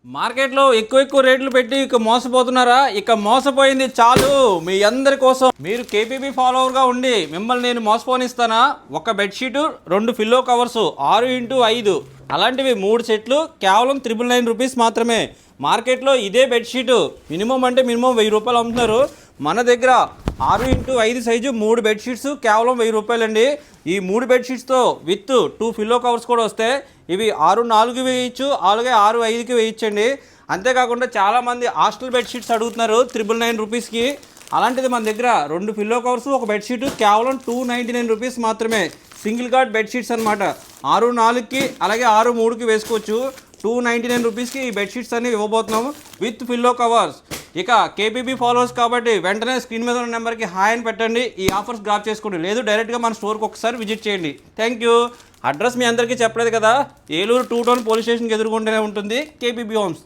మార్కెట్లో ఎక్కువ రేట్లు పెట్టి ఇక మోసపోతున్నారా? ఇక మోసపోయింది చాలు. మీ అందరి కోసం మీరు కేపీబీ ఫాలోవర్గా ఉండి మిమ్మల్ని నేను మోసపోనిస్తానా? ఒక బెడ్షీటు 2 పిల్లో కవర్స్ 6x5 అలాంటివి 3 సెట్లు కేవలం 999 రూపీస్ మాత్రమే. మార్కెట్లో ఇదే బెడ్షీటు మినిమం 1000 రూపాయలు అమ్ముతున్నారు. మన దగ్గర 6x5 సైజు 3 బెడ్షీట్స్ కేవలం 1000 రూపాయలండి. ఈ 3 బెడ్షీట్స్తో విత్ 2 పిల్లో కవర్స్ కూడా వస్తాయి. ఇవి 6x4 వేయచ్చు, అలాగే 6x5కి వేయచ్చండి. అంతేకాకుండా చాలామంది హాస్టల్ బెడ్షీట్స్ అడుగుతున్నారు 999 రూపీస్కి. అలాంటిది మన దగ్గర 2 పిల్లో కవర్స్ ఒక బెడ్షీట్ కేవలం 299 రూపీస్ మాత్రమే. సింగిల్ కార్డ్ బెడ్షీట్స్ అనమాట. 6x4కి అలాగే 6x3కి వేసుకోవచ్చు. 299 రూపీస్కి ఈ బెడ్షీట్స్ అన్ని ఇవ్వబోతున్నాము విత్ పిల్లో కవర్స్. ఇక కేపీబీ ఫాలోవర్స్ కాబట్టి వెంటనే స్క్రీన్ మీద ఉన్న నెంబర్కి హాయ్ అని పెట్టండి. ఈ ఆఫర్స్ గ్రాప్ చేసుకోండి. లేదు డైరెక్ట్గా మన స్టోర్కి ఒకసారి విజిట్ చేయండి. Thank you. అడ్రస్ మీ అందరికీ చెప్పలేదు కదా, ఏలూరు 2 టౌన్ పోలీస్ స్టేషన్కి ఎదురుగుంటూనే ఉంటుంది కేపీబీ హోమ్స్.